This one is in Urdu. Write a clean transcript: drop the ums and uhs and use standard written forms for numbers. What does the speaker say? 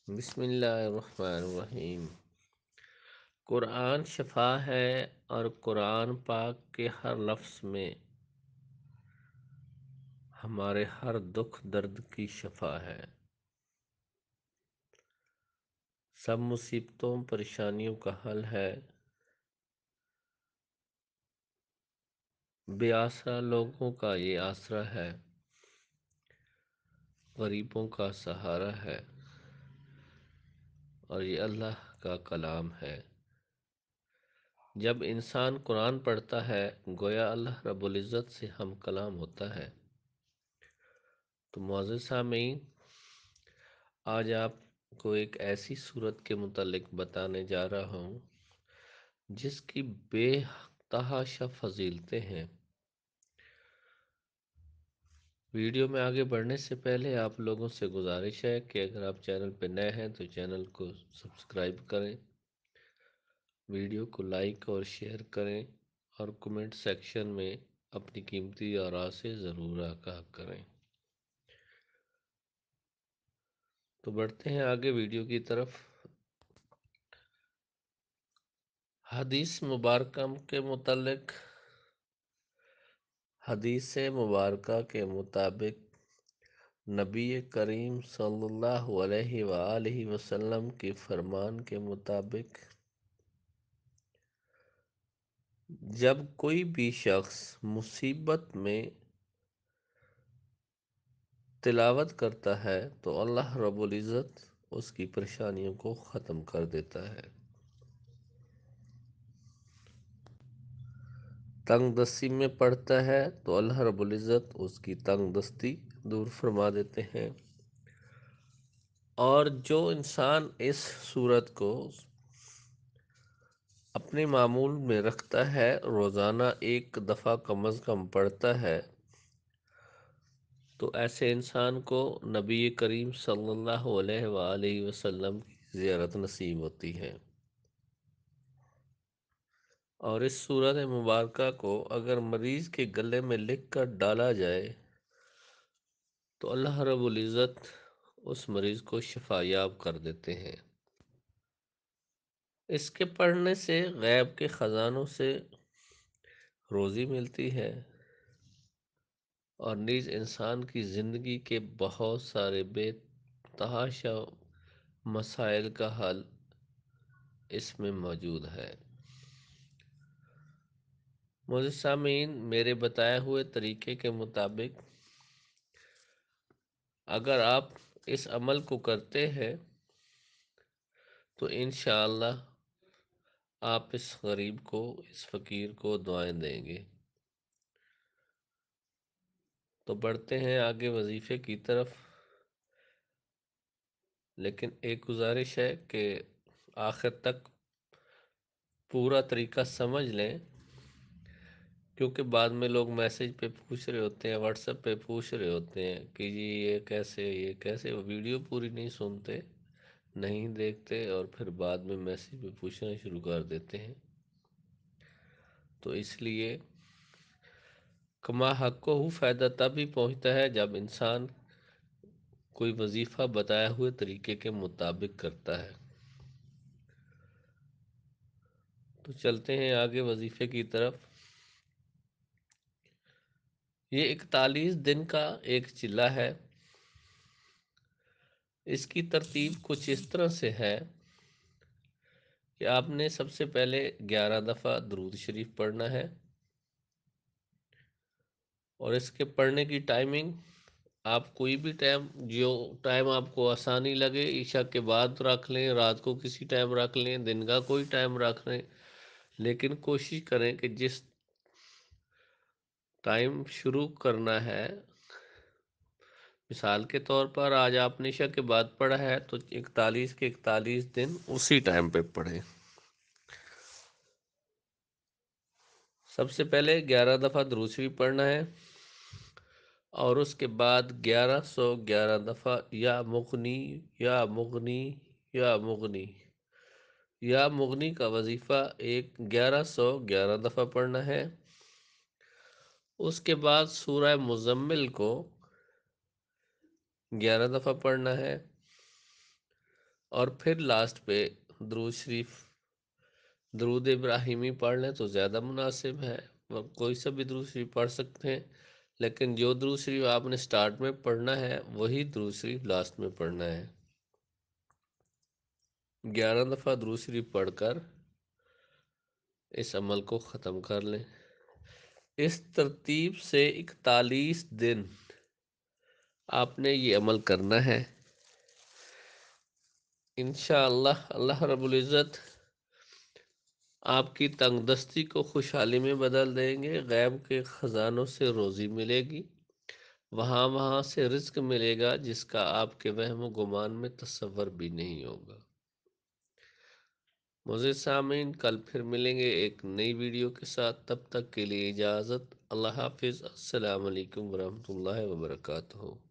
بسم اللہ الرحمن الرحیم۔ قرآن شفا ہے اور قرآن پاک کے ہر لفظ میں ہمارے ہر دکھ درد کی شفا ہے۔ سب مصیبتوں پریشانیوں کا حل ہے۔ بے آسرا لوگوں کا یہ آسرا ہے، غریبوں کا سہارا ہے، اور یہ اللہ کا کلام ہے۔ جب انسان قرآن پڑھتا ہے گویا اللہ رب العزت سے ہم کلام ہوتا ہے۔ تو معزز سامعین، آج آپ کو ایک ایسی صورت کے متعلق بتانے جا رہا ہوں جس کی بے تحاشا فضیلتیں ہیں۔ ویڈیو میں آگے بڑھنے سے پہلے آپ لوگوں سے گزارش ہے کہ اگر آپ چینل پہ نئے ہیں تو چینل کو سبسکرائب کریں، ویڈیو کو لائک اور شیئر کریں، اور کمنٹ سیکشن میں اپنی قیمتی آراء سے ضرور آگاہ کریں۔ تو بڑھتے ہیں آگے ویڈیو کی طرف۔ حدیث مبارکہ کے متعلق، حدیث مبارکہ کے مطابق نبی کریم صلی اللہ علیہ وآلہ وسلم کے فرمان کے مطابق جب کوئی بھی شخص مصیبت میں تلاوت کرتا ہے تو اللہ رب العزت اس کی پریشانیوں کو ختم کر دیتا ہے۔ تنگ دستی میں پڑھتا ہے تو اللہ رب العزت اس کی تنگ دستی دور فرما دیتے ہیں۔ اور جو انسان اس صورت کو اپنے معمول میں رکھتا ہے، روزانہ ایک دفعہ کم از کم پڑھتا ہے، تو ایسے انسان کو نبی کریم صلی اللہ علیہ وآلہ وسلم کی زیارت نصیب ہوتی ہے۔ اور اس سورت مبارکہ کو اگر مریض کے گلے میں لکھ کر ڈالا جائے تو اللہ رب العزت اس مریض کو شفا یاب کر دیتے ہیں۔ اس کے پڑھنے سے غیب کے خزانوں سے روزی ملتی ہے، اور نیز انسان کی زندگی کے بہت سارے بے تحاشا مسائل کا حل اس میں موجود ہے۔ معزز سامعین، میرے بتائے ہوئے طریقے کے مطابق اگر آپ اس عمل کو کرتے ہیں تو انشاءاللہ آپ اس غریب کو، اس فقیر کو دعائیں دیں گے۔ تو بڑھتے ہیں آگے وظیفے کی طرف، لیکن ایک گزارش ہے کہ آخر تک پورا طریقہ سمجھ لیں، کیونکہ بعد میں لوگ میسج پہ پوچھ رہے ہوتے ہیں، واٹس ایپ پہ پوچھ رہے ہوتے ہیں کہ جی یہ کیسے وہ ویڈیو پوری نہیں سنتے، نہیں دیکھتے، اور پھر بعد میں میسج پہ پوچھنا شروع کر دیتے ہیں۔ تو اس لیے کما حق کو فائدہ تب ہی پہنچتا ہے جب انسان کوئی وظیفہ بتائے ہوئے طریقے کے مطابق کرتا ہے۔ تو چلتے ہیں آگے وظیفے کی طرف۔ یہ 41 دن کا ایک چلہ ہے۔ اس کی ترتیب کچھ اس طرح سے ہے کہ آپ نے سب سے پہلے 11 دفعہ درود شریف پڑھنا ہے، اور اس کے پڑھنے کی ٹائمنگ آپ کوئی بھی ٹائم، جو ٹائم آپ کو آسانی لگے، عشاء کے بعد رکھ لیں، رات کو کسی ٹائم رکھ لیں، دن کا کوئی ٹائم رکھ لیں، لیکن کوشش کریں کہ جس ٹائم شروع کرنا ہے، مثال کے طور پر آج آپ نے عشاء کے بعد پڑھا ہے تو 41 کے 41 دن اسی ٹائم پہ پڑھیں۔ سب سے پہلے 11 دفعہ درود شریف پڑھنا ہے، اور اس کے بعد 1111 دفعہ یا مغنی یا مغنی یا مغنی یا مغنی کا وظیفہ 1111 دفعہ پڑھنا ہے۔ اس کے بعد سورہ مزمل کو 11 دفعہ پڑھنا ہے، اور پھر لاسٹ پہ درود شریف، درود ابراہیمی پڑھ لیں تو زیادہ مناسب ہے، کوئی سا بھی درود شریف پڑھ سکتے ہیں، لیکن جو درود شریف آپ نے سٹارٹ میں پڑھنا ہے وہی درود شریف لاسٹ میں پڑھنا ہے۔ 11 دفعہ درود شریف پڑھ کر اس عمل کو ختم کر لیں۔ اس ترتیب سے 41 دن آپ نے یہ عمل کرنا ہے۔ انشاءاللہ اللہ رب العزت آپ کی تنگ دستی کو خوشحالی میں بدل دیں گے، غیب کے خزانوں سے روزی ملے گی، وہاں سے رزق ملے گا جس کا آپ کے وہم و گمان میں تصور بھی نہیں ہوگا۔ معزز سامعین، کل پھر ملیں گے ایک نئی ویڈیو کے ساتھ، تب تک کے لیے اجازت، اللہ حافظ، السلام علیکم ورحمۃ اللہ وبرکاتہ۔